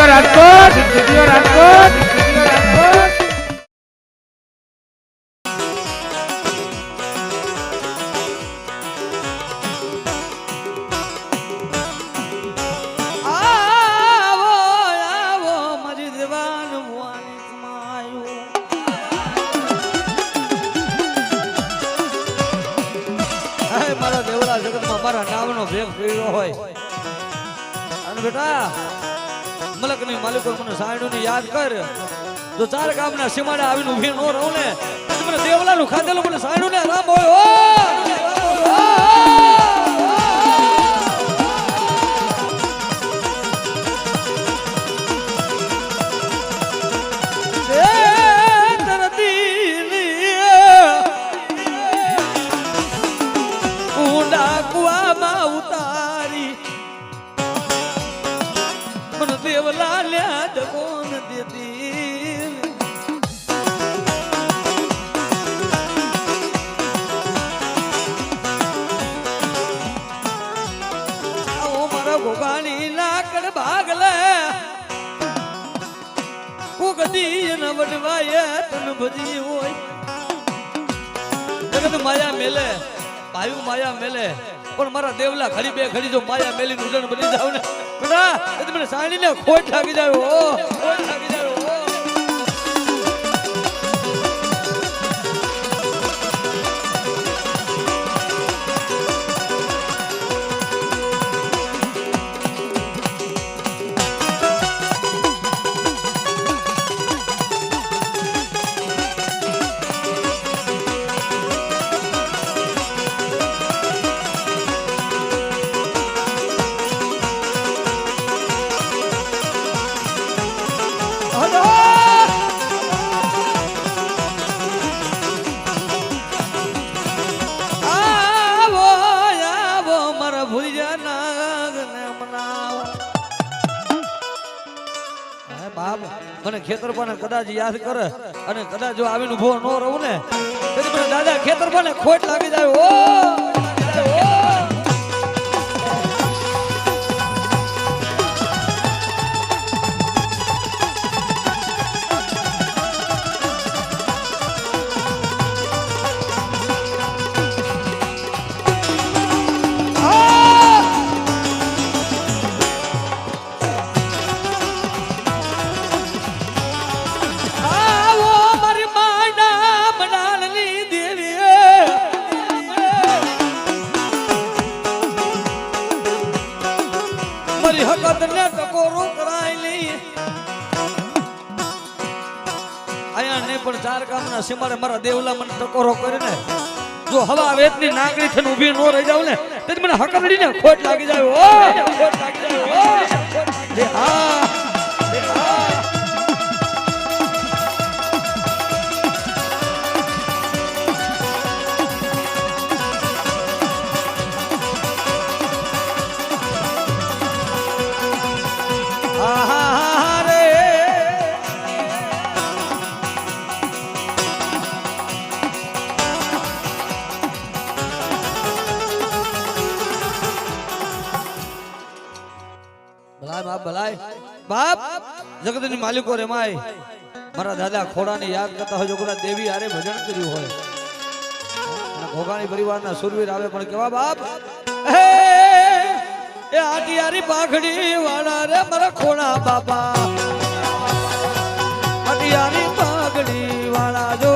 રાજકોટ રાજકોટ રાજકોટ મારા દેવળા જગતમાં મારા નામનો ભેગ પીડ્યો હોય અને બેટા મલકની માલિકો મને સાયણુને યાદ કર જો ચાર ગામના સીમાડે આવીને ઊભી ન રહું ને તો મને દેવલાનું ખાધેલું મને સાયણુને રામ હોય દેવલા લ્યા જગોન દેતી આવો મારા ગોગાની લાકડ ભાગલે કુગદી ન વડવાય તન ભજી હોય જગત માયા મેલે ભાઈ માયા મેલે પણ મારા દેવલા ઘડી બે ઘડી જો માયા મેલી નું ઉડન બની જાવ ને બેટા એ મને સાણીને ખોટ લાગી જાય ખોટ લાગી જાય મને ખેતર પણ કદાચ યાદ કરે અને કદાચ જો આવીને ઉભો ન રહું ને તેથી મને દાદા ખેતર પણ ખોટ લાગી જાય હકત ને ટકોરો કરાય લઈ આયા ને પણ ચાર ગામના સીમાડે મારા દેવલા મને ટકોરો કરીને જો હવા વેતની નાગરી થઈને ઊભી ન રહી જાવ ને તે મને હકરડીને ખોટ લાગી જાય ખોટ લાગી જાય હા ભલાય બાપ જગતની માલિકો રે માય મારા દાદા ખોડાની યાદ કરતા હોય જો કોઈ દેવી હારે ભજન કર્યું હોય અને ઘોઘાણી પરિવારના સુરવીર આવે પણ કેવા બાપ એ આટિયારી પાઘડી વાળા રે મારા ખોડા બાપા આટિયારી પાઘડી વાળા જો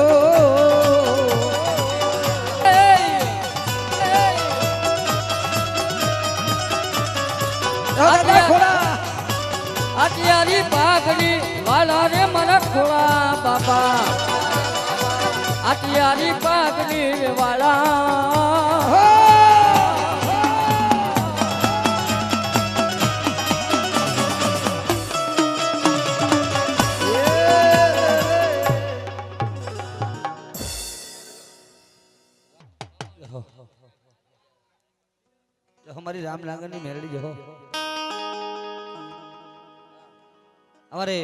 આટિયારી પાઘડી વાલા રે મને ખોળા બાપા આટિયારી પાઘડી વાલા हमारी रामनगर ની મેરડી જો અમારે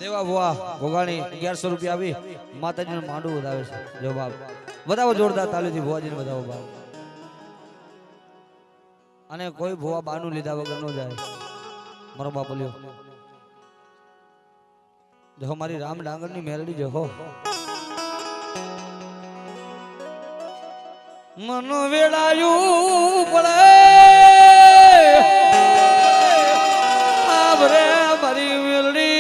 દેવા બુઆ ભોગાણી 1100 રૂપિયા આવી માતાજીનું માંડું વધાવે છે જો બાપ બતાવો જોરદાર તાલીથી ભુવાજીને બતાવો બાપ અને કોઈ ભુવા બાનું લીધા વગર ન જાય મારો બાપ બોલ્યો જો મારી રામ ડાંગરની મેલડી જો હો મનો વેળાયું પડે આભરે મારી મેલડી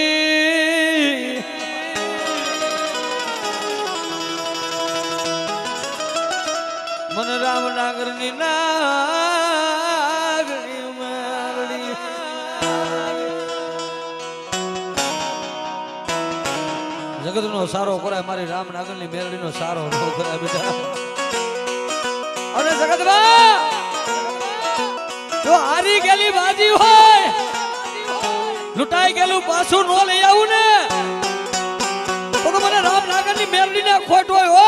મન રામ ડાંગરની નાગણી મેલડી જગતનો સારો કરાય મારી રામ ડાંગરની મેલડીનો સારો ન કરાય બેટા અને જગતમાં જો હારી ગયેલી બાજી હોય લૂંટાઈ ગયેલું પાછું નો લઈ આવું ને તો મને રામ નાગરની મેલડી ને ખોટ હોય હો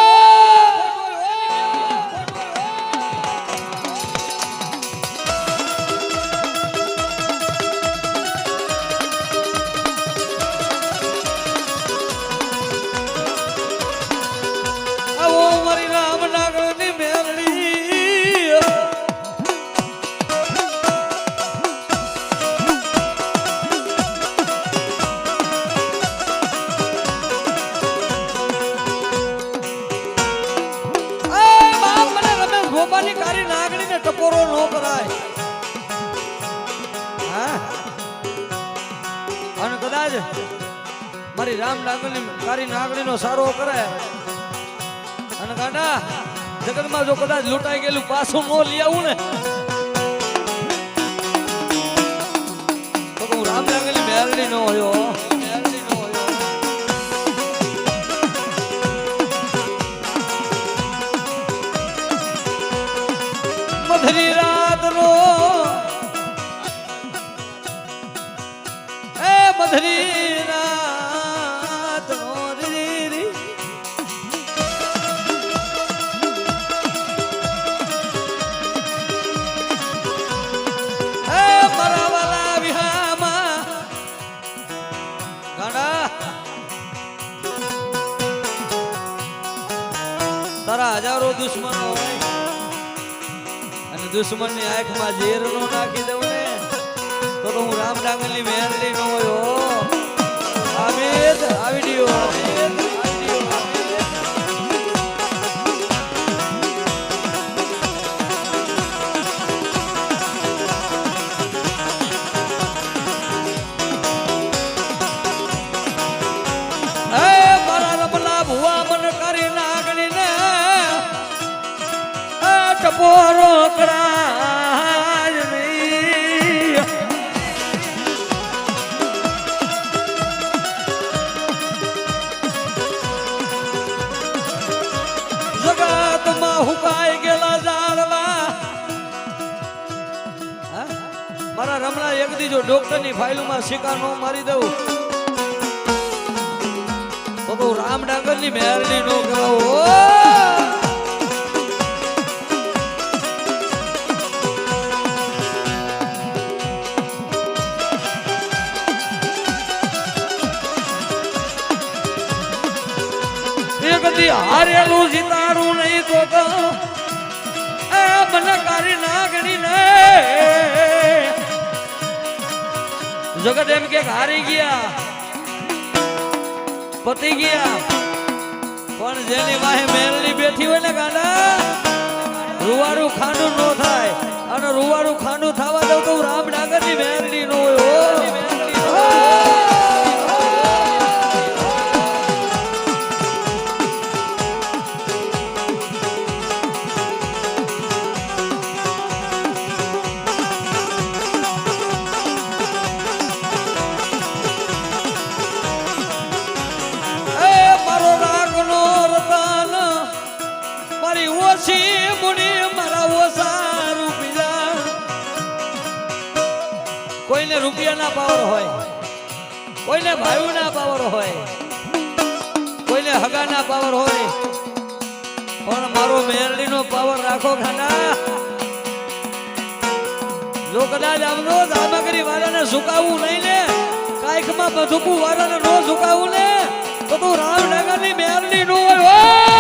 મારી રામ નાગરની મેલડી ગોપાની કારી નાગણી ને ટપોરો નો કરાય હા અને કદાચ મારી રામ નાગણી કારી નાગણી નો સારો કરાય અને ગાંડા જગતમાં જો કદાચ લૂંટાઈ ગયેલું પાછું નો લઈ આવું ને તો હું રામ નાગણી મેલડી નો હોયો મધરી રાત નો એ મધરી રાત નો રીરી એ મારા વાલા વિહામાં ગાડા તારા હજારો દુશ્મનો હોય દુશ્મન ની આંખ માં ઝેર નો નાખી દઉં ને તો હું રામ ડાંગરની મેલડી નો હોય આ વિડિયો મારા રમલા ભુવા મન કરી નાગણી ને ટપોરો કરાય નહીં જગતમાં હુકાઈ ગયેલા ઝાડવા મારા રમણા એક દી જો ડોક્ટરની ફાઇલમાં સિક્કા નો મારી દઉં તો રામ ડાંગરની મેલડી નો કરાવો હારેલું જીતારું નહીં તો એ મને કારી નાગણી ને જગત એમ કે હારી ગયા પતી ગયા પણ જેની વાહે મેલડી બેઠી હોય ને ગાંડા રૂવારું ખાંડું નો થાય અને રૂવારું ખાંડું થવા દઉં તો રામ ડાંગરની મેલડી નો હોય કોઈને રૂપિયાના પાવર હોય કોઈને ભાઈઓના પાવર હોય કોઈને હગાના પાવર હોય પણ મારો મેલડીનો પાવર રાખો ખાના જો કદાચ આમનો સામગ્રી વાળાને ઝુકાવવું નહીં ને કાઈકમાં બધું વાળાને નો ઝુકાવવું ને તો તું રામનગરની મેલડી નો હોય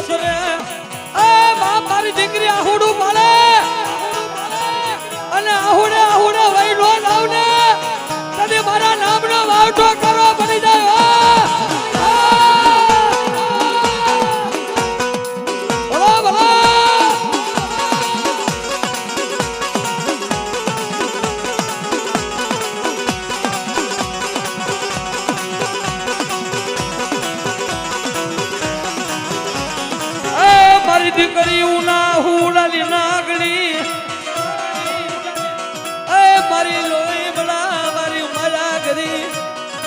રે એ માં મારી દીકરી આહુડું પાડે અને આહુડે આહુડે વઈ નો લાવ ને તને મારા નામનો વાવટો કરો બની જાય બોલો બોલો મારી દીકરી ઉના હુડાની નાગણી એ મારી લોહી બળા મારી મારા ગરી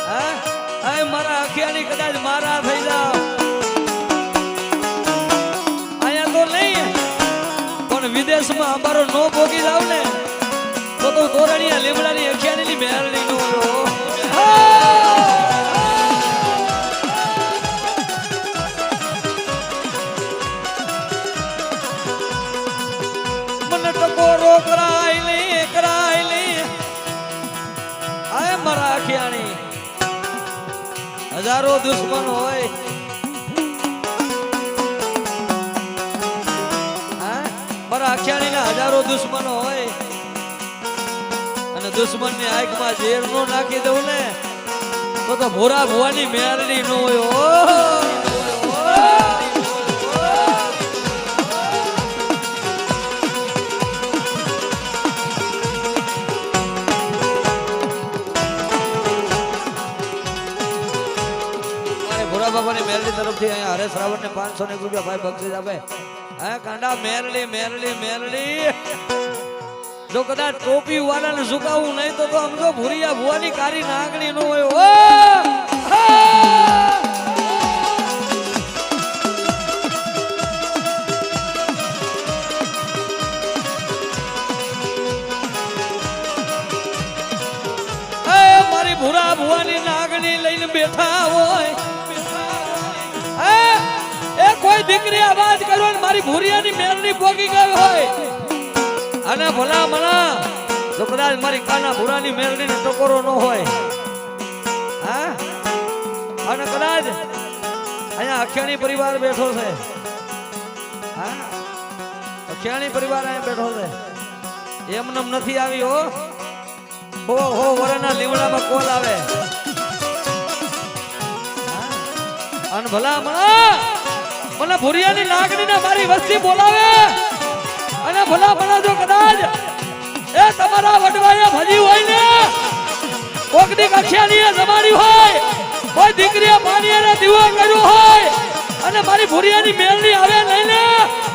હા એ મારા અખિયાની કદાચ મારા થઈ જાવ અહીંયા તો નહીં પણ વિદેશમાં અમારો નો ભોગી જાવ ને તો તોરણિયા લીમડાની અખિયાની મેળણી નો ટકોરો કરાય લે આય મારા અખિયાણી હજારો દુશ્મન હોય મારા અખિયાણી ના હજારો દુશ્મનો હોય અને દુશ્મન ની આંખમાં ઝેર નો નાખી દઉં ને તો ભોરા ભુવાની મેરડી નો હોય બાબાની મેરડી તરફથી અહીંયા હરેશ રાવણ ને 500 રૂપિયા ભાઈ બક્ષિસ આપે હા કાંડા મેરડી જો કદાચ ટોપી વાળાને ઝુકાવું નહીં તો સમજો ભૂરિયા ભુવાની કારી નાગણી નો હોય મારી ભૂરા ભુવાની નાગણી લઈને બેઠા હોય એ કોઈ દીકરી અવાજ કર્યો ને મારી ભૂરિયાની મેરડી પોગી ગઈ હોય અને ભલા મણા જો કદાચ મારી કાના ભૂરાની મેરડીને ટકોરો ન હોય હા અને કદાચ અહીંયા અખિયાણી પરિવાર બેઠો છે હા અખિયાણી પરિવાર અહીંયા બેઠો છે એમને નથી આવી હો વરના લીમડામાં કોલ આવે અને ભલા મને ભૂરિયાની લાગણીને મારી વસ્તી બોલાવે અને ભલા જો કદાચ એ તમારા વડવાએ ભજી હોય ને કોકની કક્ષાની જમાડી હોય કોઈ દીકરીએ પાણીએ દીવો કર્યો હોય અને મારી ભૂરિયાની મેલની આવે નહીં ને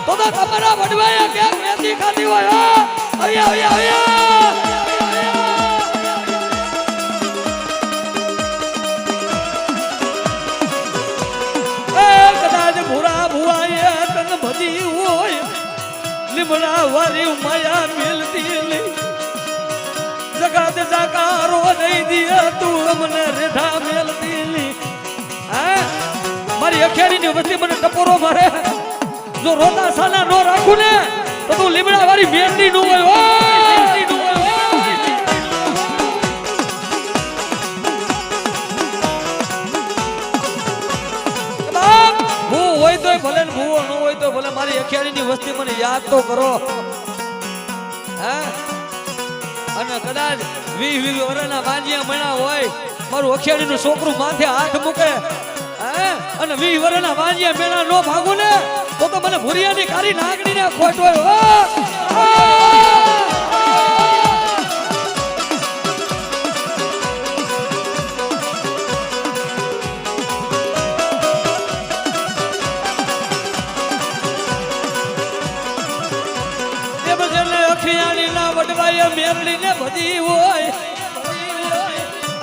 તો તમારા વડવાએ ક્યાંક વેચી ખાધી હોય આવ્યા ભૂરા ભુવાએ તન ભજી હોય લીમડા વારી માયા મિલતી જગાત જાકારો દઈ દિય તું મને રેઠા મેલતી મારી અખિયાણીની વસ્તી મને ટપોરો મારે જો રોતા સાના નો રાખું ને તો તું લીમડા વાળી મેલતી નું હોય હોય તો ભલે ભૂવો ન હોય તો ભલે મારી અખિયાણીની વસ્તી મને યાદ તો કરો હે અને કદાચ 20 વર્ષના બાંજિયા મણા હોય મારું અખિયાણીનું છોકરું માથે હાથ મૂકે હે અને 20 વર્ષના બાંજિયા મેણા નો ભાગું ને તો મને ભૂરિયાની કારી નાગણીને ખોટ હોય વડવાએ મેરડીને ભજી હોય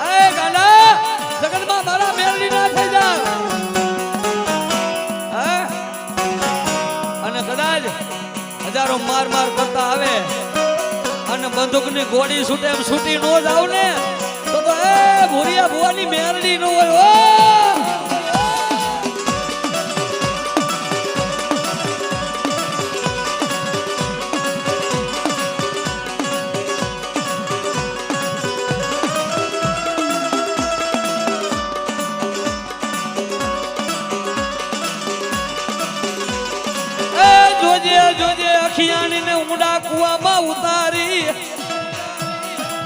એ ગાડા જગતમાં મારા મેરડી ના થઈ જા અને કદાચ હજારો માર કરતા આવે અને બંદૂકની ગોળી છૂટે એમ છૂટી નો જાવ ને તો એ ભૂરિયા ભુવાની મેરડી નો હોય જોજે જોજે અખિયાણી ને ઊંડા કુવામાં ઉતારી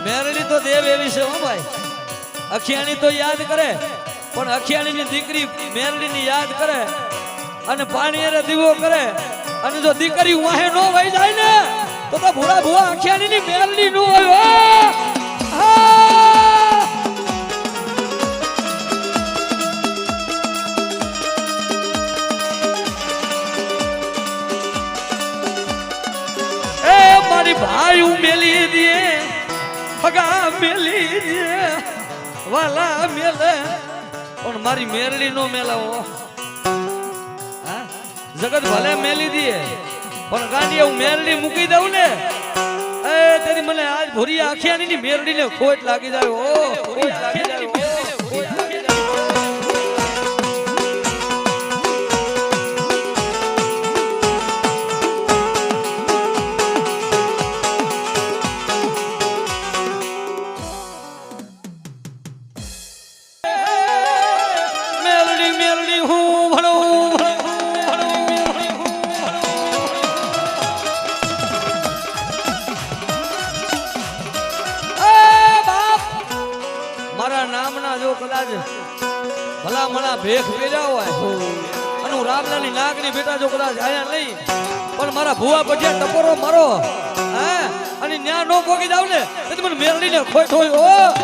મેરડી તો દેવ એવી છે હો ભાઈ અખિયાણી તો યાદ કરે પણ અખિયાણી ની દીકરી મેરડી ની યાદ કરે અને પાણી અરે દીવો કરે અને જો દીકરી વાહે નો વહી જાય ને તો ભૂરા ભૂરા અખિયાણી ની મેરડી નો હોય મારી ભાઈ મેલી દે ભગા મેલી દે વાલા મેલે પણ મારી મેરડી નો મેલાવો જગત ભલે મેલી દે પણ ગાંડી હું મેરડી મૂકી દઉં ને એ તેની મને આજ ભૂરી આખિયાની ની મેરડી ને ખોટ લાગી જાય ઓ ખોટ લાગી જાય ભલા મણા ભેખ પેર્યા હોય અને હું રામલાની નાગની બેટા જો કદાચ આયા નહીં પણ મારા ભુવા પછી ટપોરો મારો હે અને ન્યા નો પોગી જાવ ને તો મને મેરડીને ખોટ હોય ઓ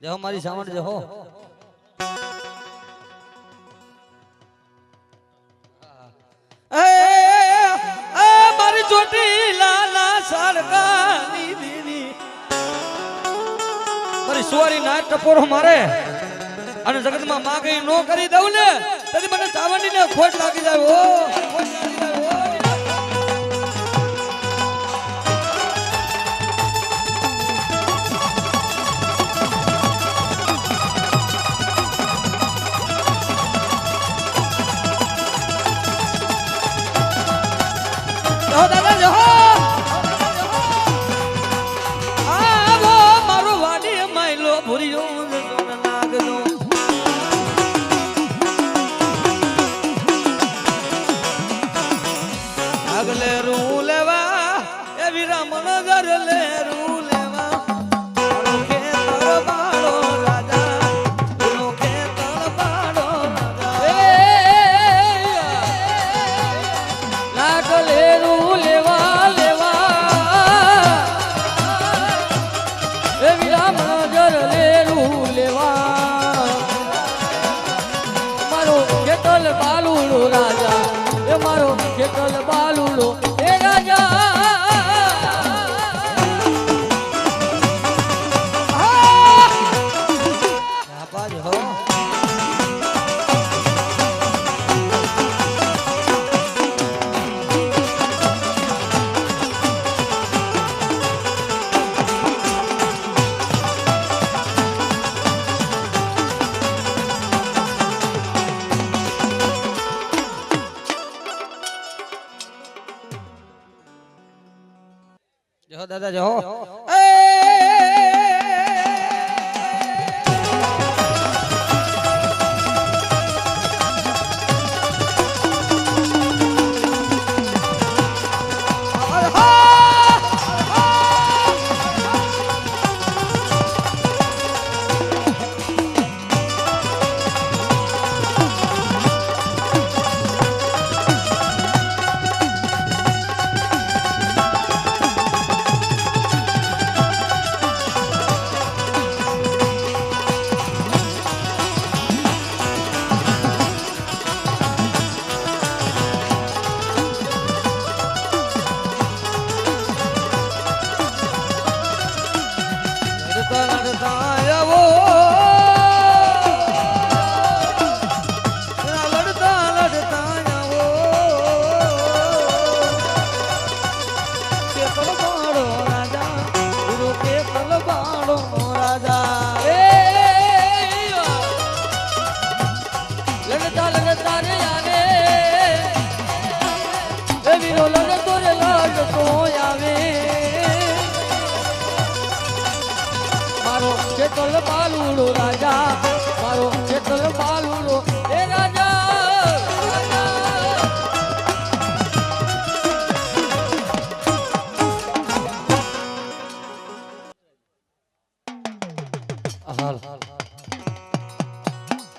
જય મારી સાવણ જય હો મારી ચોટી લાલા સાડકાની દીની મારી સુવારી નાચ ટપોરો મારે અને જગતમાં માગી નો કરી દઉં ને તેથી મને ચાવંડી ને ખોટ લાગી જાય ઓ ખોટ લાગી જાય ઓ લડતા લડતા આવો લડતા લડતા આવો કે તલવારો રાજા ગુરુ કે તલવારો રાજા લડતા લડતા રે આને એ વીરો લડતો રે લડતો આવે મારો ચેતલ બાલુડો રાજા મારો ચેતલ બાલુડો એ રાજા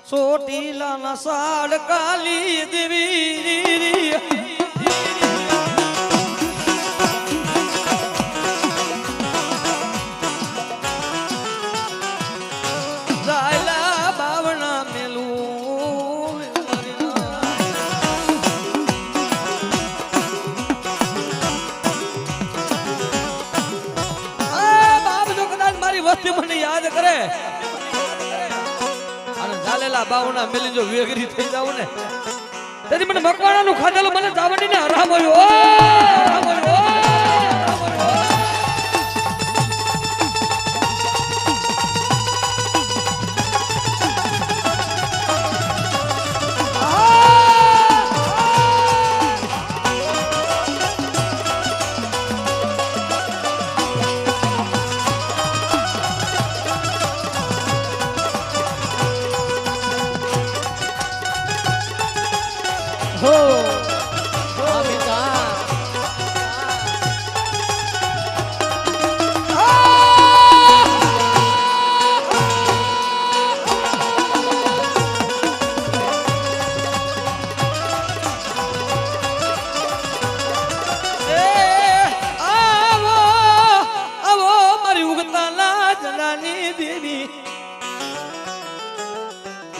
ચોટીલા ના સાડ કાલી દેવી જાયલા બાવણા મેલું બાપ જો કદાચ મારી વસ્તી મને યાદ કરે ચાલેલા બાવણા મેલી જો વેગરી થઈ જાવ ને તેથી મને મકવાણાનું ખાધેલું મને ચાવડીને હરામ આવ્યો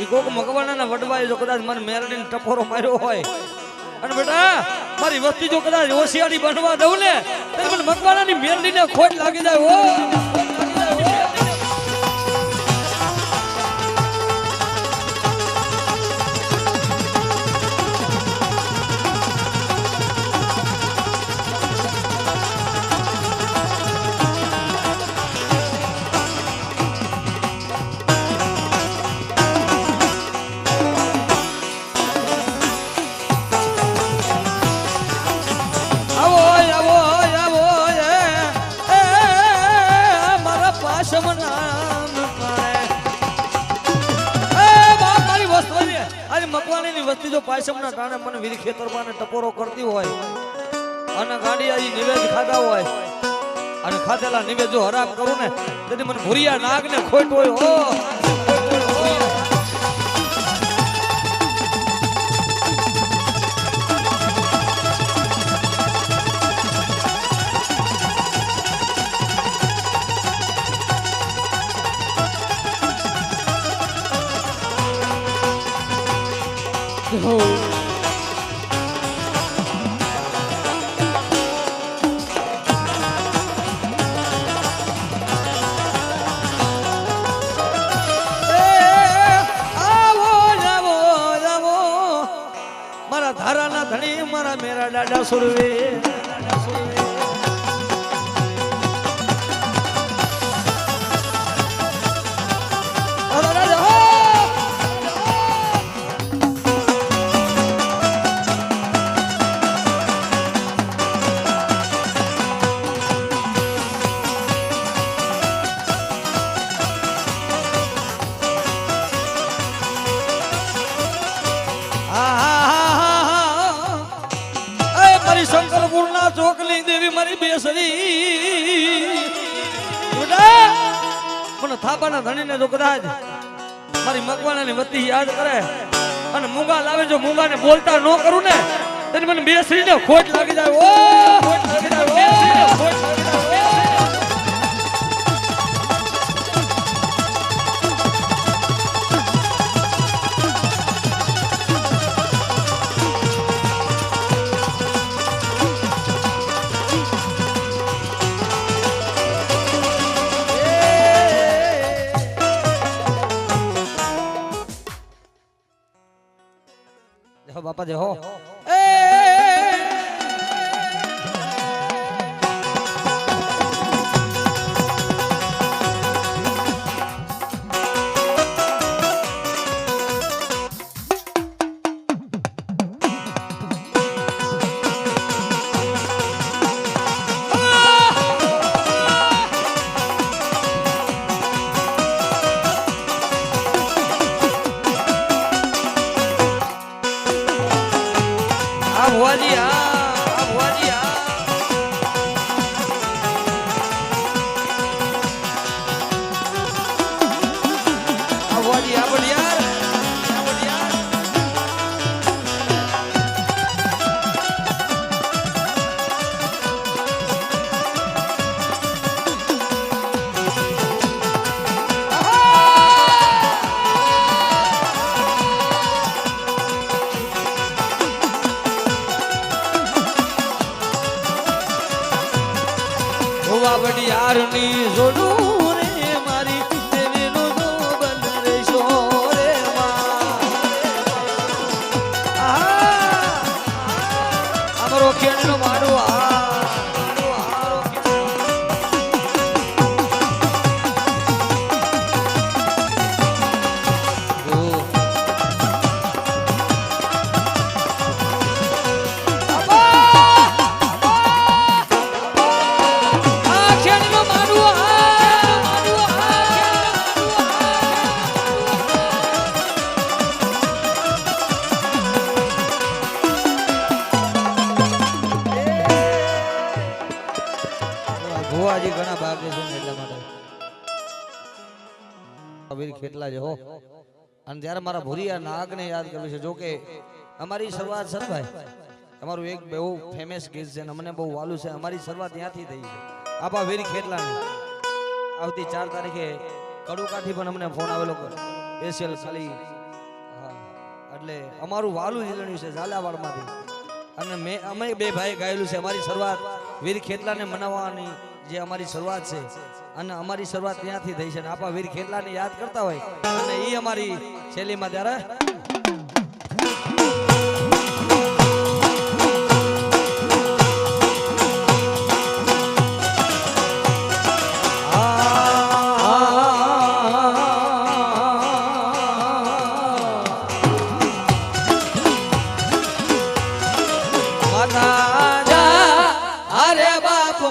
કોક મકવાણાના વડવાએ જો કદાચ મને મેરડીને ટપોરો માર્યો હોય અને બેટા મારી વસ્તી જો કદાચ હોશિયારી બનવા દઉં ને તો મને મકવાણાની મેરડીને ખોટ લાગી જાય વસ્તી જો પાયસમના ટાણે મને વીર ખેતરમાં ટપોરો કરતી હોય અને ગાંડિયાજી નિવેદ ખાધા હોય અને ખાધેલા નિવેદ જો હરાબ કરું ને તેથી મને ભૂરિયા નાગ ને ખોટ હોય ધારાના ધણી મારા મેરા દાદા સુરવે શંકરપુરના ચોકલી દેવી મારી બેસરી મને થાપાના ધણીને જો કદાચ મારી મકવાણાની વતી યાદ કરે અને મૂંગા લાવે જો મૂંગાને બોલતા ન કરું ને તો મને બેસરીને ખોટ લાગી જાય ખોટ લાગી જાય ખોટ લાગી જાય બાપા જે હો એ ભુવાજી આ ભુવાજી આ ભુવાજી આ બળિયાર બડિયારની જોડું રે મારી દેવીનું જોબન રે શોરે અમારો ખેડનો મારો ભુવાજી ઘણા ભાગ્ય છે ને એટલા માટે વીર ખેટલા જે હો અને ત્યારે મારા ભુરિયા નાગને યાદ કર્યું છે. જો કે અમારી શરૂઆત સરભાઈ અમારું એક બહુ ફેમસ ગીત છે અને મને બહુ વાલું છે. અમારી શરૂઆત ત્યાંથી થઈ છે. આપા વીર ખેટલાની આવતી 4 તારીખે કડુકાઠી પણ અમને ફોન આવેલો સ્પેશિયલ ખાલી એટલે અમારું વાલું ઝીલણ્યું છે ઝાલાવાડમાંથી અને અમે બે ભાઈ ગાયેલું છે. અમારી શરૂઆત વીર ખેટલાને મનાવવાની જે અમારી શરૂઆત છે અને અમારી શરૂઆત ત્યાંથી થઈ છે. આપા વીર ખેટલાને યાદ કરતા હોય અને એ અમારી શૈલીમાં ત્યારે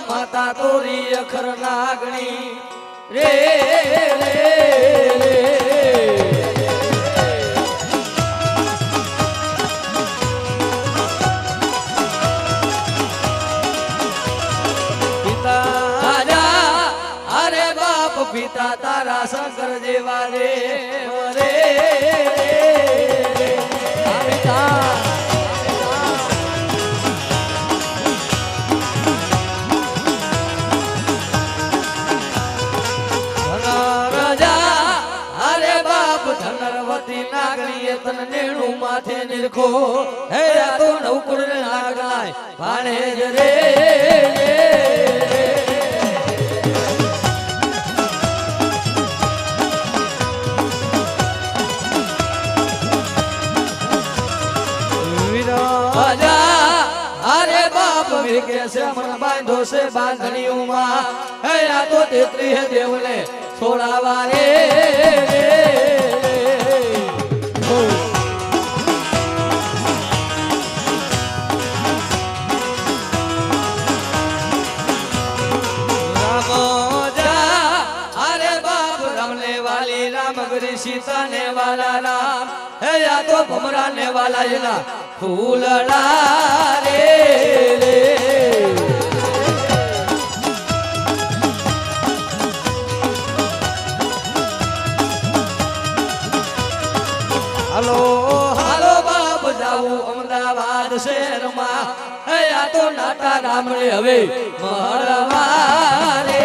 માતા તોરી અખર નાગણી રે રે પિતા અરે બાપ પિતા તારા શંકર જેવા રે રે પિતા નાગણીએ તન નેણું માથે નિરખો હે આ તો નવકુળ નાગનાય ભાણે જ રે અરે બાપ વિકે છે મન બાંધો છે બાંધણીઓમાં હે આ તો તેત્રી હે દેવને છોડાવા રે सीता ने वाला राम है या तो भमरा ने वाला जिला फूलड़ा रे रे हेलो हेलो बाप जाऊ अहमदाबाद शहर में है या तो नाटा राम रे हवे मरवा रे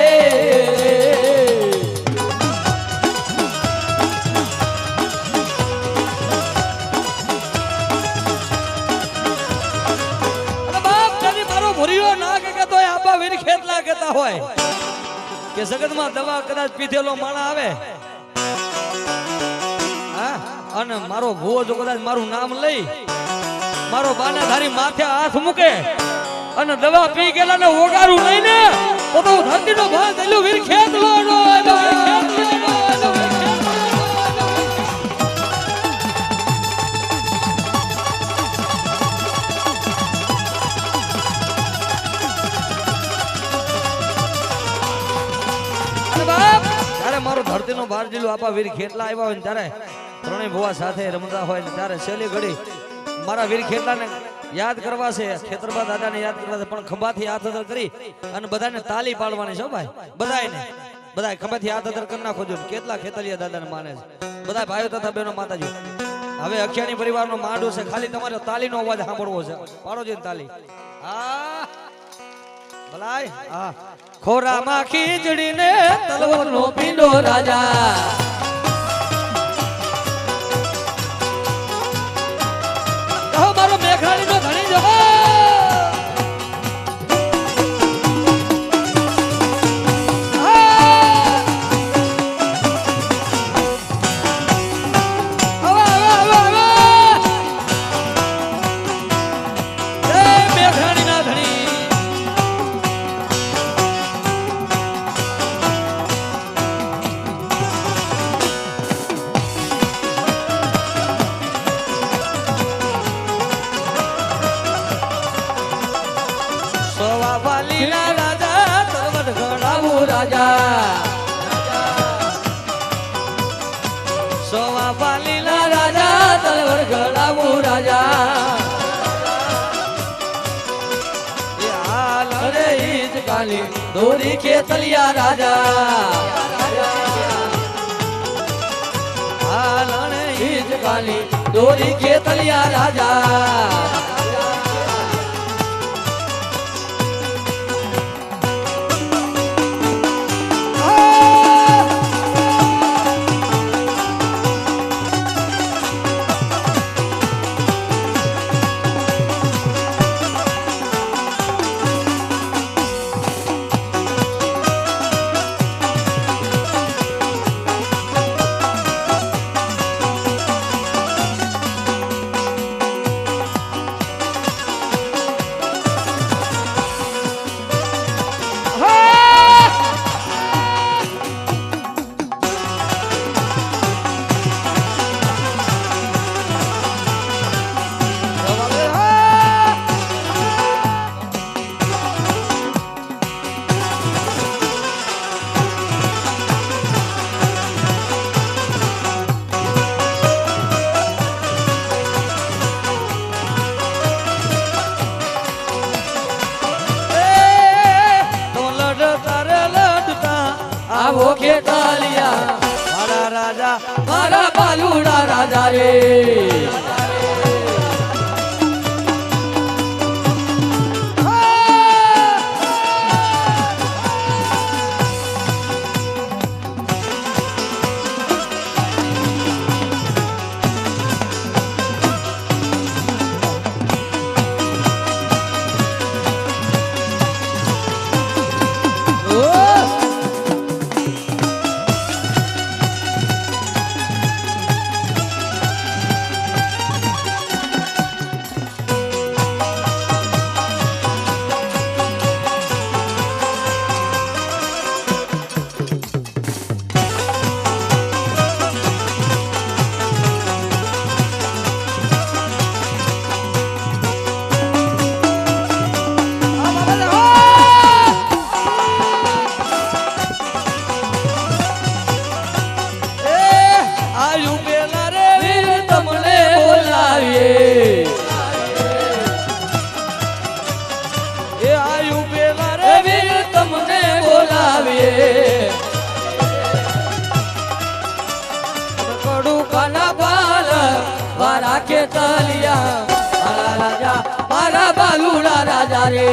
કે જગતમાં દવા કદાચ પીધેલો માણા આવે અને મારો ભૂવો જો કદાચ મારું નામ લઈ મારો બાનાધારી માથે હાથ મૂકે અને દવા પી ગયેલા ને ઓગારું નહીં ને તો તો ધરતીનો ભાગ દલ્યો વીર ખેત લોડો મારો ધરતીનો બાર જિલ્લો આપા વીર ખેતલા આવ્યા હોય ને ત્યારે ત્રણેય ભુવા સાથે રમતા હોય ને ત્યારે છેલ્લી ઘડી મારા વીર ખેતલાને યાદ કરવા છે, ખેતરબા દાદાને યાદ કરવા છે, પણ ખંભાથી હાથ અધર કરી અને બધાને તાલી પાડવાની છે ભાઈ. બધાય ખંભાથી હાથ અધર કરી નાખો જો. કેટલા ખેતલિયા દાદાને માને છે બધા ભાઈઓ તથા બહેનો માતાજી. હવે અખિયાની પરિવારનો માંડો છે, ખાલી તમારે તાલીનો અવાજ સાંભળવો છે. પાડો છે તાલી. હા ભલાય. હા ખોરામાં ખીચડીને તલવરનો પીંડો રાજા મારો મેઘરાણીનો ધણી જો. સોવા પાલીના રાજા તલવર ગળાવું રાજા એ હાલ રે ઈજ કાલી દોરી ખેતલિયા રાજા હાલ રે ઈજ કાલી દોરી ખેતલિયા રાજા આવો ખેતલિયા મારા રાજા મારા બાલુડા રાજા રે ખેતલિયા મારા રાજા મારા બાલુડા રાજા રે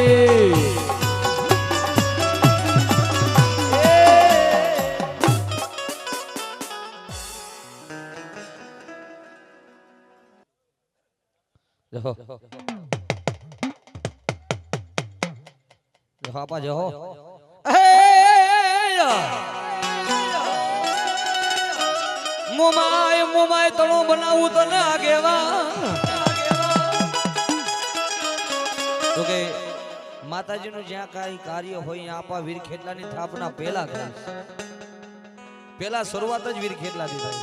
આપા જો મોમાય તણો બનાવું તો ના આગેવા તો કે માતાજીનું જ્યાં કાંઈ કાર્ય હોય ત્યાં આપા વીર ખેટલાની સ્થાપના પહેલા કરી પહેલા શરૂઆત જ વીર ખેટલાથી થાય.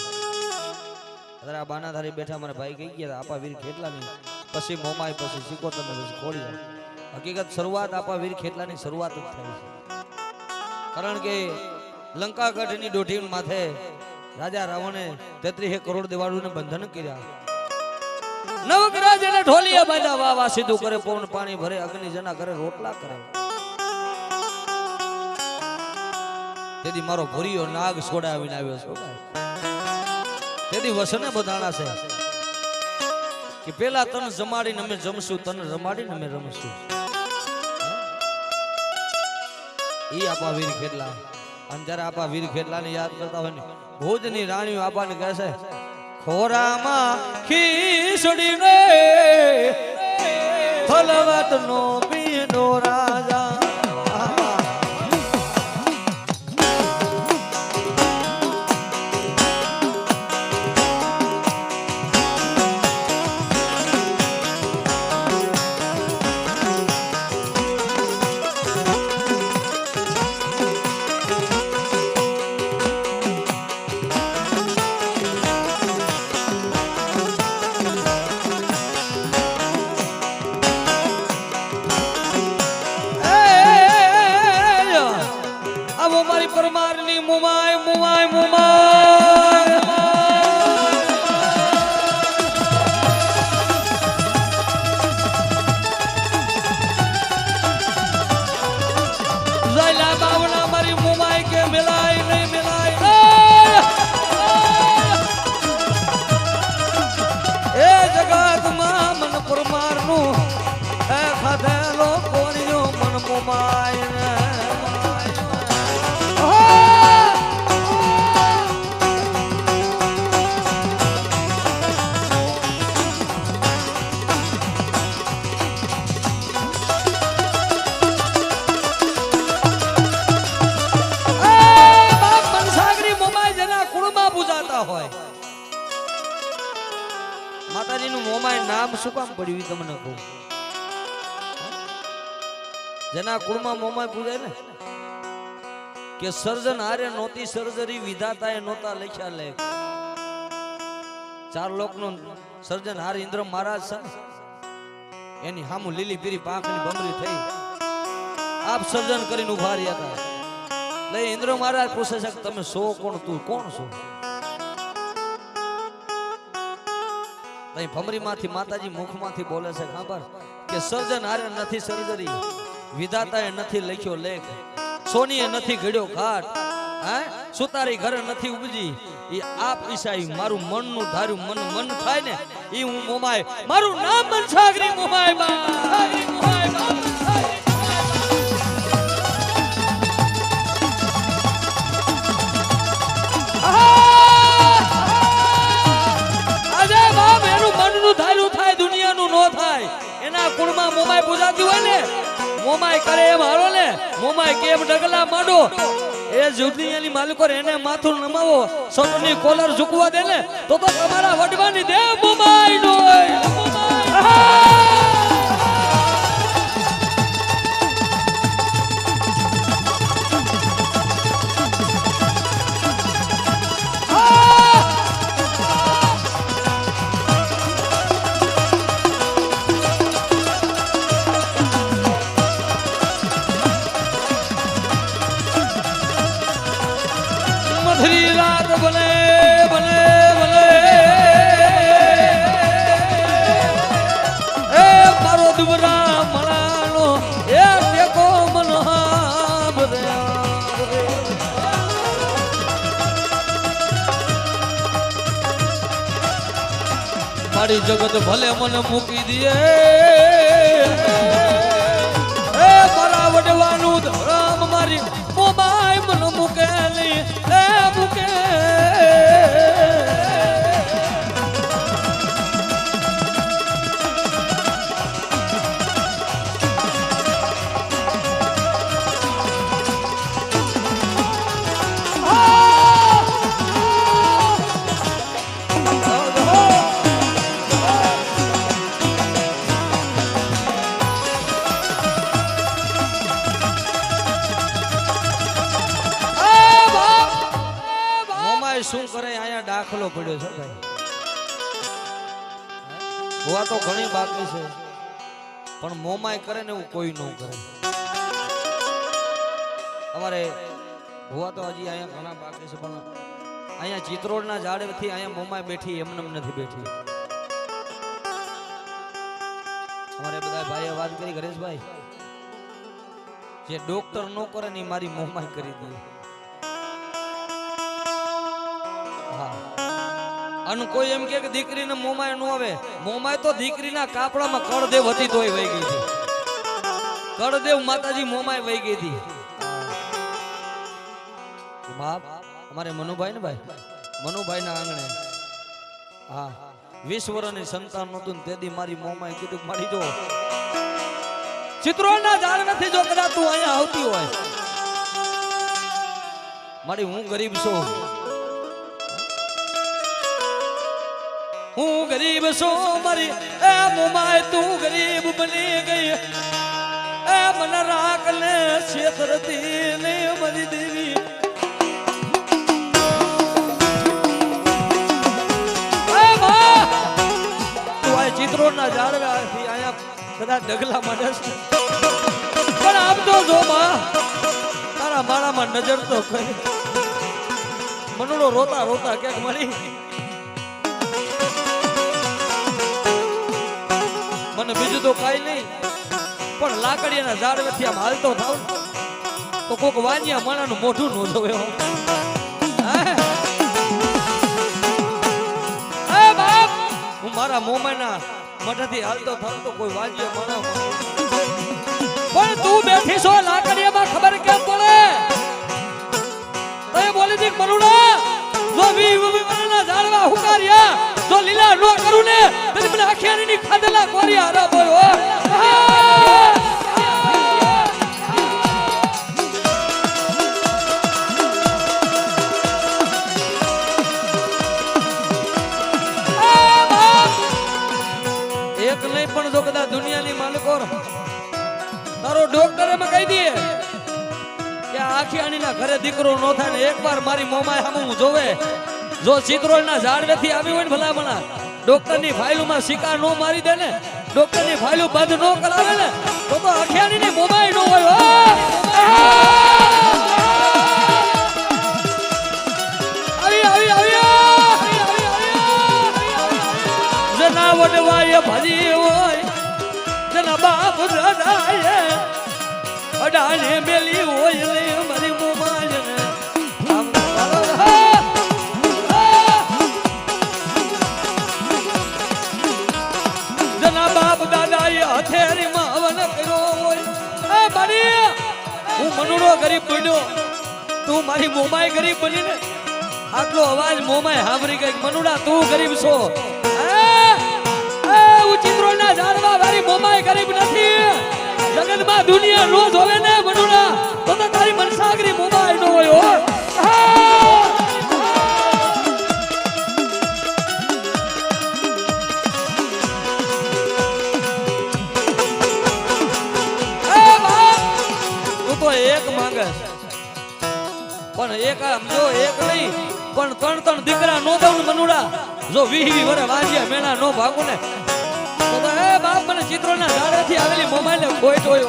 અત્યારે આ બાનાધારી બેઠા મારા ભાઈ કહી ગયા આપા વીર ખેટલાની, પછી મોમાઈ, પછી સિકોતર ને પછી ખોડિયાર. હકીકત શરૂઆત આપા વીર ખેટલાની શરૂઆત જ થાય છે. કારણ કે લંકાગઢની દોઢી માથે રાજા રાવણે 33 કરોડ દેવાળુને બંધન કર્યા. નવગ્રહ જેને ઢોલિયા બાંધ્યા, વાહ વાહ સીધું કરે, પવન પાણી ભરે, અગ્નિ જેના ઘરે રોટલા કરે. તેથી મારો ભૂરિયો નાગ છોડાવીને આવ્યો છો. તેથી વસને બધાણા છે કે પેલા તન જમાડીને અમે જમશું, તન રમાડીને અમે રમશું. ઈ આપા વીર ખેટલા. અને જયારે આપા વીર ખેટલાને યાદ કરતા હોય ને, ભુજની રાણીઓ આપાને કહે છે ખોરામાં ખીસડીને ફલવતનો પીનો રાજા. પરમારની મુમાય મુમાય મુમાય જયલા બાવના મારી મુમાય કે મિલાય નહીં મિલાય. એ જગતમાં મન પરમારનું એ ખાધેલો કોરિયો મન મુમાય ને. માતાજીનું મોમાય નામ શું કામ પડ્યું એ તમને કહું. જેના કુળમાં મોમાય પૂજાય ને, કે સર્જન હારે નોતી સર્જરી, વિધાતાએ નોતા લખ્યા લેખ. ચાર લોકનું સર્જન હારે ઇન્દ્ર મહારાજ છે, એની હામું લીલી પીરી પાંખની બમરી થઈ આપ સર્જન કરીને ઉભા રહ્યા હતા. એટલે ઇન્દ્ર મહારાજ પૂછે છે કે તમે સો કોણ, તું કોણ છો? ભમરીમાંથી માતાજી મુખમાંથી બોલે છે ખબર કે સર્જન હારે નથી સર્જરી, વિધાતાએ નથી લખ્યો લેખ, સોનીએ નથી ઘડ્યો ઘાટ, સુતારી ઘરે નથી ઉપજી. એ આપ ઈશાઈ મારું મનનું ધાર્યું મન મન થાય ને એ હું મોમાય, મારું નામ મનસાગરી મોમાય બા. એના કુળમાં મોમાય પૂજાતી હોય ને, મોમાય કરે એમ હારો ને, મોમાય કેમ ડગલા માંડો, એ જુદીની માલિકો એને માથું નમાવો, સૌની કોલર ઝૂકવા દે ને, તો તમારા વડવાની દેવ મોમાય નો રાત ભલે ભલે ભલે. એ મારો દુબરા મણાનો એ ટેકો મન મારી જગત ભલે મને મૂકી દે, એ મારા વડવાનું ધરામ મારી મોબાઈ મને મૂકેલી એ મૂકે. મોમાય શું કરે અહીંયા દાખલો પડ્યો છે ભાઈ. ભુવા તો ઘણી બાકી છે પણ મોમાય કરે ને એવું કોઈ ન કરે. અમારે ભુવા તો હજી અહીંયા ઘણા બાકી છે પણ અહીંયા ચિત્રોડના ઝાડેથી અહીંયા મોમાય બેઠી એમને નથી બેઠી. અમારે બધા ભાઈએ વાત કરી ગણેશભાઈ જે ડોક્ટર નો કરે ને મારી મોમાય કરી દે. હા અને કોઈ એમ કે દીકરીને મોમાય નો આવે. મોમાય તો દીકરીના કાપડામાં કળદેવ હતી તોય વહી ગઈ હતી. કળદેવ માતાજી મોમાય વહી ગઈ હતી. બાપ અમારે મનુભાઈ ને ભાઈ મનુભાઈ ના આંગણે હા 20 વર્ષની સંતાન નતું તેથી મારી મોમાએ કીધું મારી જો ચિત્રોના ઝાડ નથી જો કદાચ તું અહીંયા આવતી હોય મારી હું ગરીબ છું મારી એ મોમાય તું ગરીબ બની ગઈ એ મને રાખ ને છેતરતી ને મારી દેવી ચિત્રોના ઝાડવાથી અહીંયા કદાચ ડગલા માંડે પણ આમ તો જો માં તારા માળામાં નજર તો કરી મનુડો રોતા રોતા ક્યાંક મળી મને બીજું તો કાઈ નહીં પણ લાકડીના ઝાડવાથી આમ હાલતો થાવ તો કોક વાંજિયા માણાનું મોઢું ન જોવે હું મારા મોમાના મઠથી હાલતો થતો કોઈ વાંજ્ય માણા પણ તું બેઠી છો લાકડીયામાં ખબર કેમ પડે તો એ બોલી દી મરુડા જો વી મરુના ઝાડવા હુકાર્યા જો લીલા નો કરું ને તો મને આખિયાની ખાધેલા કોરિયા હરા બોલો પણ જો કદાચ દુનિયાની માલિકો તારો ડોક્ટર એમ કહી દે કે આખિયાણીના ઘરે દીકરો નો થાય ને એકવાર મારી મોમાય સામું જોવે જો ચિત્રોડના ઝાડવેથી આવી હોય ને ભલામણા ડોક્ટરની ફાઇલોમાં સિક્કા નો મારી દે ને ડોક્ટરની ફાઇલો બંધ નો કરાવે ને તો આખિયાણીની મોમાય નો હોય જના વડવાય ભરી હોય જના બાપ દાદાએ અડાને મેલી હોય લે મારી મોમાય ને જના બાપ દાદાએ હથેળી માં હવન કર્યો હોય એ મારી હું મનુડો ગરીબ બન્યો તું મારી મોમાય ગરીબ બની ને આટલો અવાજ મોમાય સાંભળી ગઈ મનુડા તું ગરીબ છો ચિત્રોના ઝાડવા વાળી મોમાય ગરીબ નથી જગતમાં દુનિયા નો જોવે ને મનુડા તો તારી મનસાગરી મોમાય નો હોય તું તો એક માંગે પણ એક આમ જો એક નહીં પણ 3 દીકરા નો દઉં મનુડા જો 20 વર્ષ વાંજ્યા મેણા નો ભાગું ને તો એ બાપ મને ચિત્રોના ઝાડથી આવેલી મોમાઈને ખોટ હોય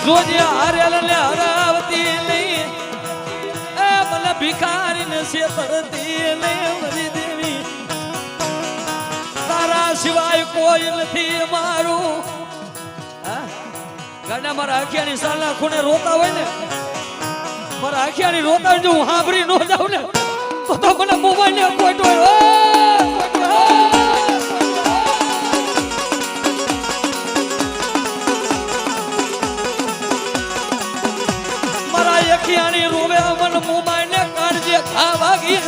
જોજે હારેલ ને હરાવતી નહીં એ મને ભિખારીને છેતરતી નહીં મારી દેવી તારા સિવાય કોઈ નથી મારું ગાડા મારા આખિયાની સાલા ખૂણે રોતા હોય ને મારા આખિયાની રોતા હોય જો હું સાંભળી ન જાઉં ને તો મને મોબાઈલ ને કોઈ મારા આખિયાની રોવે મને મોબાઈલ ને કાઢજે ખાવા ગઈ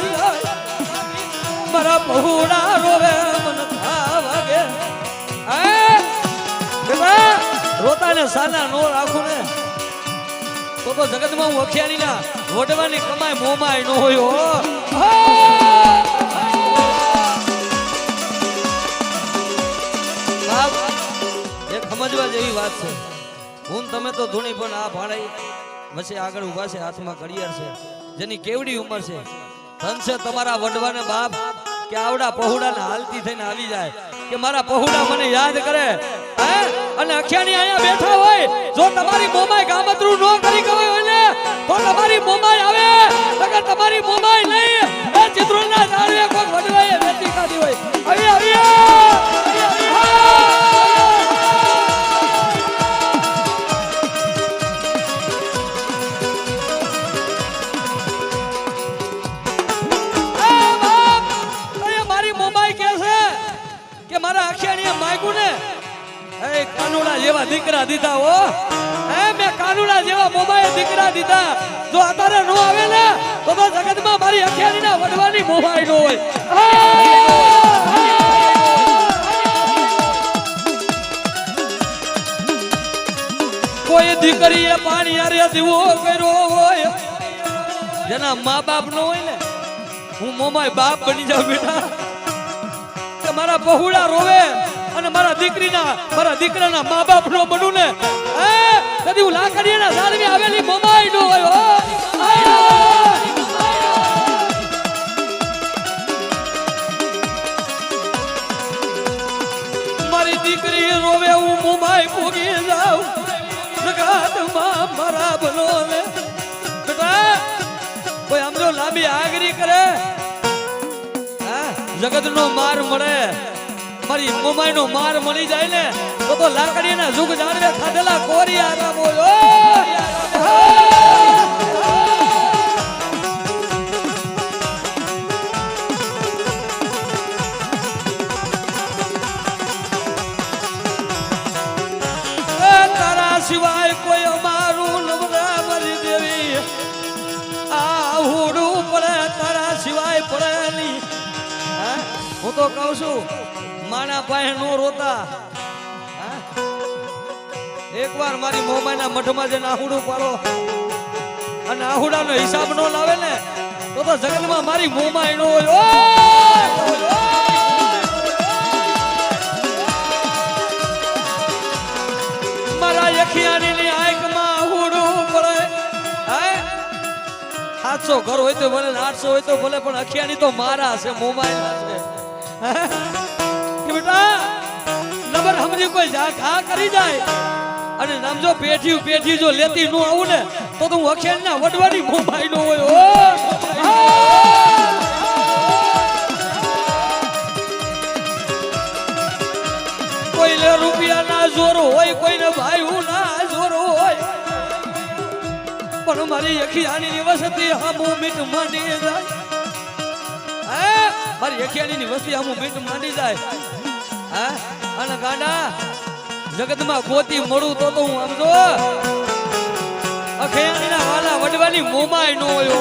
મારા બહુડા રોવે મને ખાવા ગે રોતા ને સાના નો રાખું ને તો જગતમાં હું અખિયાની ના વડવાની કમાય મોમાય નો હોય તમે તો ધૂણી પણ આ ભાડાઈ વચ્ચે આગળ ઊભા છે, હાથમાં ઘડિયાળ છે, જેની કેવડી ઉંમર છે. ધન છે તમારા વડવાને બાપ કે આવડા પહોળાને હાલતી થઈને આવી જાય કે મારા પહોળા મને યાદ કરે. અને અખ્યાની અહીંયા બેઠા હોય, જો તમારી મોમાય ગામતરું ન કરી ગયો હોય ને તો તમારી મોમાય આવે, અગર તમારી મોમાય નહીં એ ચિત્રોના ઝાડવે કોઈ વડવાએ વેચી કાઢી હોય. આવી આવી મારા અખ્યાણીએ માગ્યું ને એ કાનુડા જેવા દીકરા દીધા હો. મેં કાનુડા જેવા મોમાએ દીકરા દીધા. જો અત્યારે નો આવે ને તો જગતમાં મારી અખ્યાણીના વડવાની મોમાઈ નો હોય. કોઈ દીકરીએ પાણી આરે દીવો કર્યો હોય, જેના મા બાપ નો હોય ને, હું મોમાય બાપ બની જાઉં બેટા. મારા બહુડા રોવે અને મારા દીકરાના મા બાપ નો બનું ને કદી હું લાકડીના ઝાડવી આવેલી મોમાઈ નો હોય. મારી દીકરી રોવે હું મોમાઈ ભોગી જાઉં જગતમાં મારા બનો ને બેટા. કોઈ આમ જો લાંબી આગરી કરે જગત નો માર મળે, મારી મોમાઈ નો માર મળી જાય ને તો લાકડીના જુગ જાણવે ખાધેલા કોરી આરામ હોય. તારા સિવાય કોઈ અમારું નવરા મરી દેવી આહુડું પડે, તારા સિવાય પડે નહીં. હું તો કહું છું માના પાસે નો રોતા. એકવાર મારી મોમાઈના મઠમાં જઈને આહુડું પાડો અને આહુડાનો હિસાબ નો લાવે ને તો જગતમાં મારી મોમાઈ નો હોય. મારા યખિયાની આંખમાં આહુડું પડે. 700 ઘર હોય તો ભલે 800 હોય તો ભલે, પણ અખિયાની તો મારા છે, મોમાઈ છે. બેટા નંબર સમજી કોઈ ઘા કરી જાય અને સમજો પેઢી જો લેતી નું આવું ને તો હું અખિયાની વડવાની મોમાઈ નો હોય. કોઈને રૂપિયા ના જોર હોય, કોઈને ભાઈ ના જોર હોય, પણ મારી અખિયાની વસતી હમું મીઠ માંડી જાય. મારી અખિયાની વસ્તી હમું મીઠ માંડી જાય. અને ગાંડા જગતમાં ગોતી મળું તો હું સમજો અખિયાની વાલા વડવાની મોમાઈ નો હોય.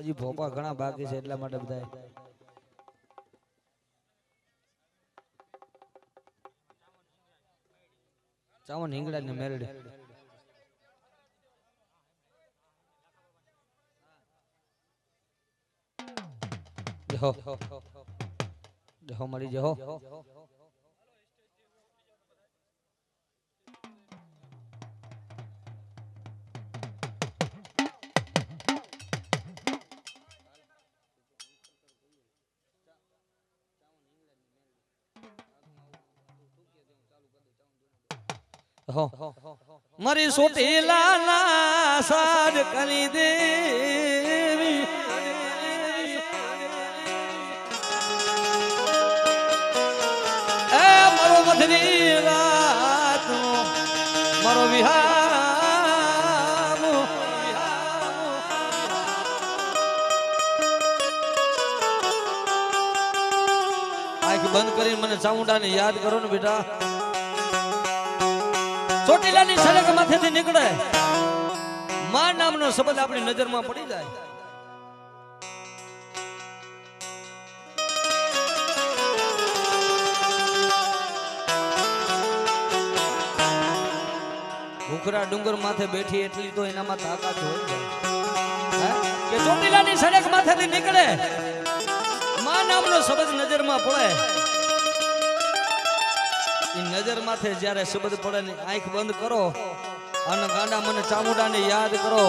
હજી ભોપા ઘણા બાકી છે એટલા માટે બધા ચાવન હિંગડા ને મેરડે જહો મળી જહો. મારી સોટેલા ના સાજ કરી દેવી મારો મધરી રાત મારો વિહાર આંખ બંધ કરીને મને ચામુંડાને યાદ કરો ને બેટા. ચોટીલાની સડક માંથી નીકળે માં નામનો શબ્દ આપણી નજરમાં પડી જાય. ભૂખરા ડુંગર માથે બેઠી એટલી તો એનામાં તાકાત હોય છે કે ચોટીલાની સડક માથેથી નીકળે માં નામનો શબ્દ નજરમાં પડે એ નજર માથે જ્યારે શબ્દ પડે ને આંખ બંધ કરો અને ગાંડા મને ચામુંડાને યાદ કરો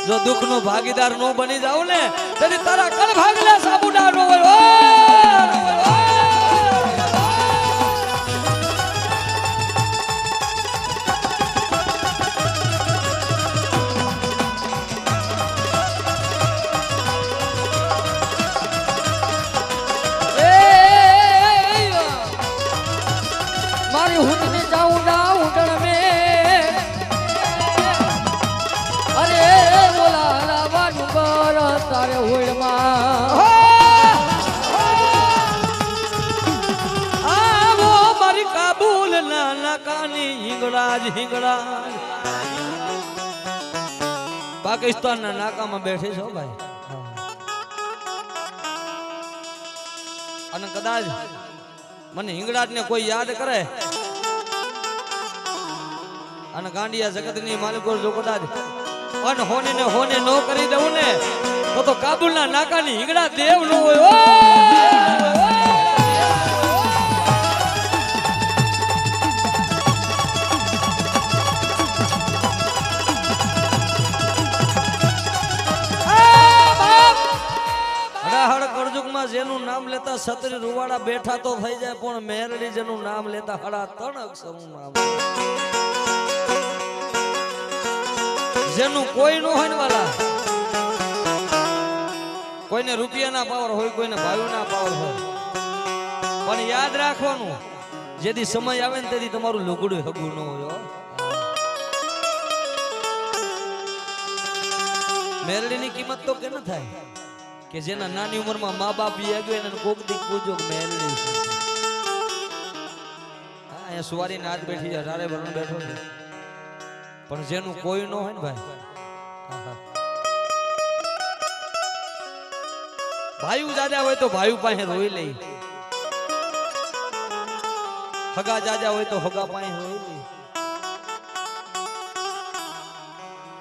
જો દુઃખનો ભાગીદાર નો બની જાવ ને તેથી તારા કળ ભાગલા ચામુંડા નો હોય પાકિસ્તાન ના નાકામાં બેઠી છો ભાઈ અને કદાચ મને હિંગળાજ ને કોઈ યાદ કરે અને ગાંડિયા જગત ની માલિકો જો કદાચ હોને ને હોને નો કરી દઉં ને તો કાબુલ ના નાકા ની હિંગળા દેવ નો હોય જેનું નામ લેતા સતરી રૂવાડા બેઠા તો થઈ જાય પણ મેરડી જેનું નામ લેતા હડા ત્રણ અક્ષરનું નામ જેનું કોઈ નો હોય ને વાલા કોઈને રૂપિયાના પાવર હોય કોઈને ભાઈઓના પાવર હોય પણ યાદ રાખવાનું જેથી સમય આવે ને તેથી તમારું લુગડું હગું ન હોય મેરડીની કિંમત તો કે ન થાય કે જેના નાની ઉંમરમાં મા બાપ યાગ્યો એને કોક દી પૂજો મેરડી અહીંયા સુવારીને હાથ બેઠી જાય તારે વરણ બેઠો છે પણ જેનું કોઈ ન હોય ને ભાઈ ભાઈઓ જાજા હોય તો ભાઈઓ પાસે રોઈ લઈ હગા જાજા હોય તો હગા પાસે રોઈ લઈ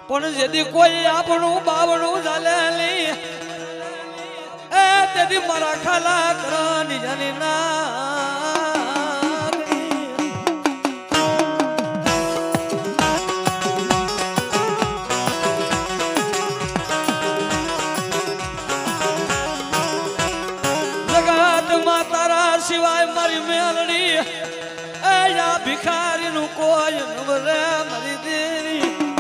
પણ જેથી કોઈ આપણું બાવણું ચાલે લઈ તેથી મારા ખાલા કરવાની જાની જગતમાં તારા સિવાય મારી મેલડી એ યા ભિખારી નું કોઈ નવરે મારી દેરી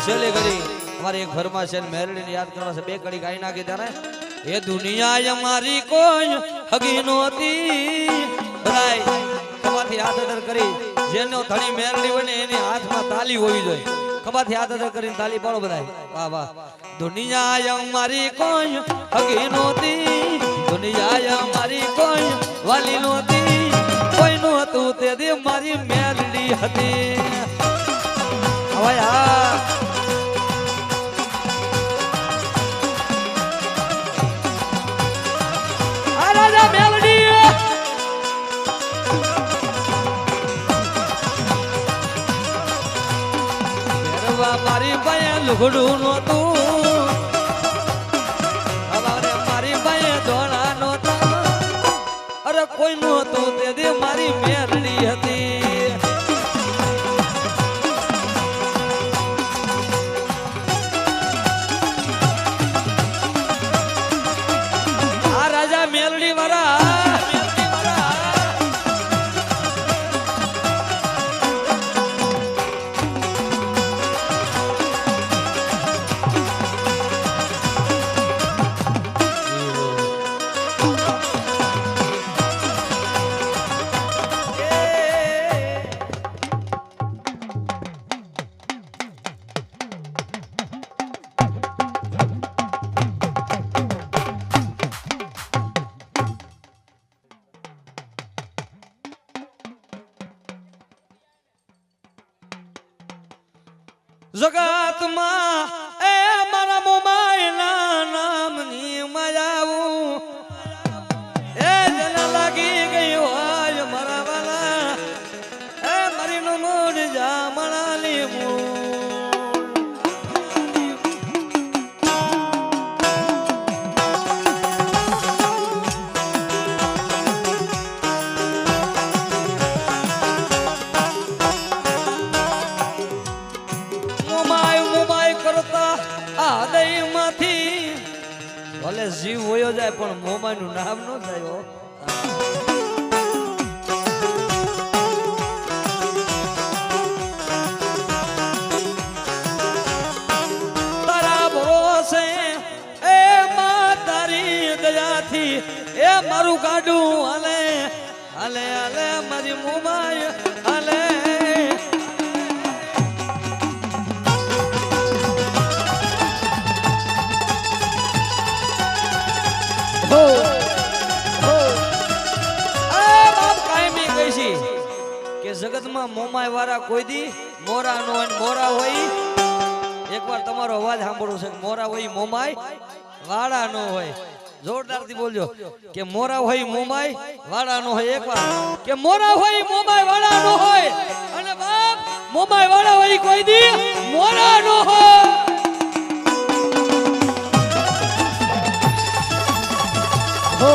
છેલ્લે ઘડી અમારી એક ઘરમાં છે મેરડીને યાદ કરવા છે બે કડી ગાઈ નાખી ત્યારે એ દુનિયા અમારી કોઈ હગી નહોતી બધાય ખભાથી હાથ અદર કરી જેનો ધણી મેરડી હોય ને એની હાથમાં તાલી હોવી જોઈએ ખભાથી હાથ અદર કરીને તાલી પાડો બધાય વાહ વાહ દુનિયા અમારી કોઈ હગી નહોતી દુનિયા અમારી કોઈ વાલી નહોતી કોઈ નહોતું તે દે મારી મેરડી હતી હવે આ રાજા મેલડી મારી ભાઈ લુગડું નહોતું મારી ભાઈ ધોળા નહોતા અરે કોઈ નહોતું તે દે મારી મેરડી હતી આ રાજા મેલડી વાળા જગતમાં એ મારા મોમાઈના નામની મજાવું એ વયો જાય પણ મોમાનું નામ ન થાય હો. તારા ભરોસે એ માં તારી દયાથી એ મારું કાઢું હાલે હાલે હાલે મારી મોમાય હાલે. જગતમાં મોમાય વાળા કોઈ દી મોરા નો હોય મોરા હોય. એકવાર તમારો અવાજ સાંભળવો છે. મોરા હોય મોમાય વાળા નો હોય. જોરદારથી બોલજો કે મોરા હોય મોમાય વાળા નો હોય. એકવાર કે મોરા હોય મોમાય વાળા નો હોય અને બાપ મોમાય વાળા હોય કોઈ દી મોરા નો હોય. હો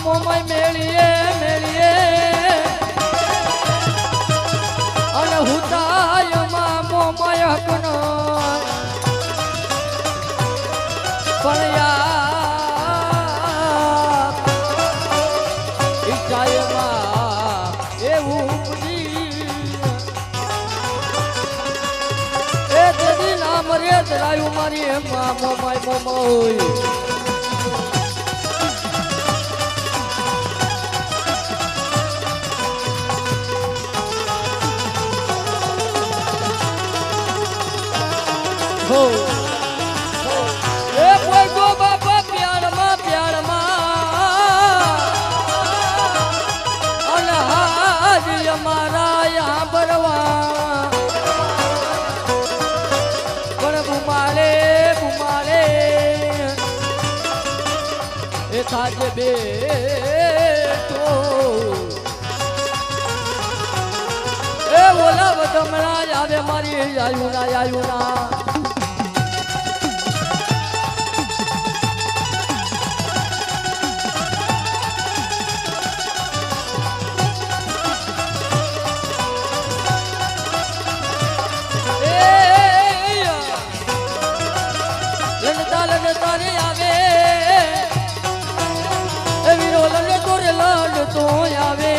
મોમાય મેળીએ મેળીએ અને હુતાયમાં મોમાય હકનો પણ યાર ઈચ્છાયમાં એવું એ તેની નામ રે ધરાયું મારી એમાં મોમાય મોમાય. એ કોઈ ગો બાપા પ્યારમાં અને હાજી અમારા યા બરવા પણ બુમાડે એ થાજે બેઠો એ ઓલા વતમણા આવે મારી આયુના તારે આવે એ વીરો લલે તોરે લાડ તો આવે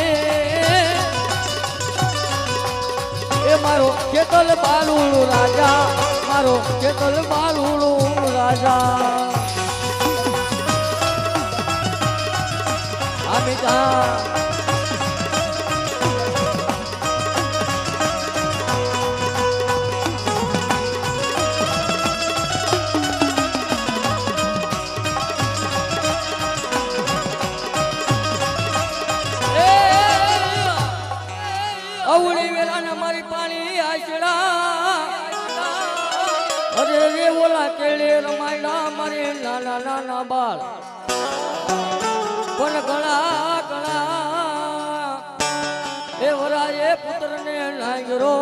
એ મારો કેતલ બાલુડો રાજા મારો કેતલ બાલુડો રાજા આમિતા અવળી વેલાને મારી પાણી આચડા અરે રે ઓલા કેળે રમાયડા મારી નાના નાના બાળ પણ ઘણા એ વરાએ પુત્રને નાગરો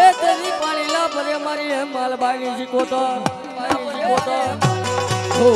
એ તેની પાણી લા ભરે મારી માલબાઈ શીખોતર હો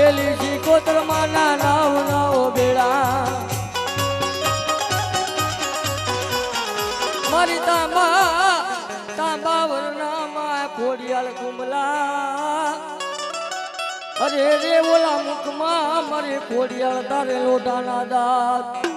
પેલી શીકોતરમાં ના નાવ નાવ બેડા મારી તાંબા વરનામાં ખોડિયાલ કુંબલા અરે રે ઓલા મુખમાં મારી ખોડિયાલ તારે લોઢાના દાંત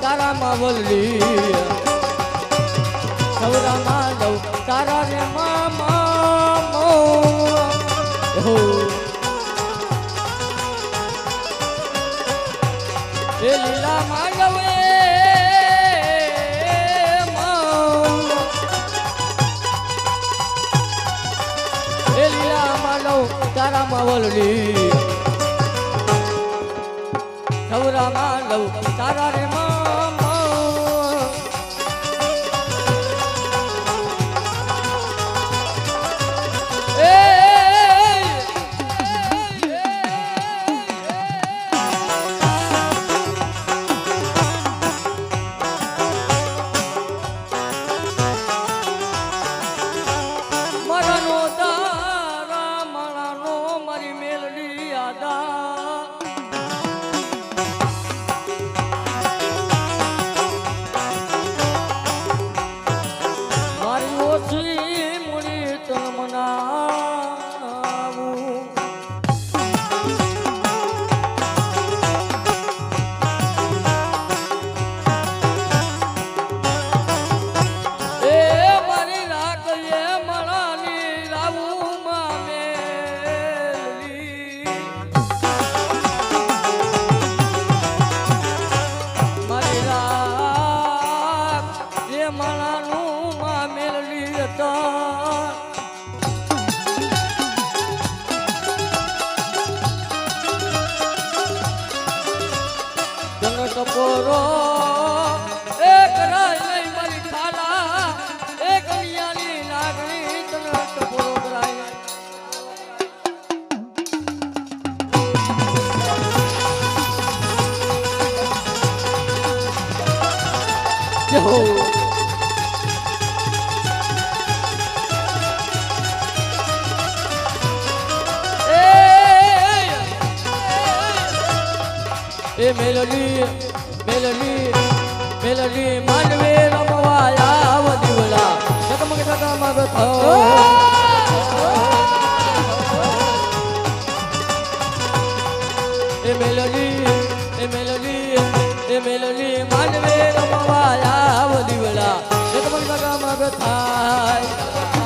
તારા માવલી સૌરા માંડવ તારા રે મામા હો એ લીલા માંડવ એ લીલા માંડવ તારા માવલી સૌરા માંડવ તારા રે ટપોરો એક રાય લઈ મારી ખાલા એક અણિયાની નાગણી તને ટપોરો કરાય જો એ મેલડી માનવે રમવાયા વદીવલા જગમગ થો એ મેલડી માનવે રમવાયા વદીવલા જગમગ થાય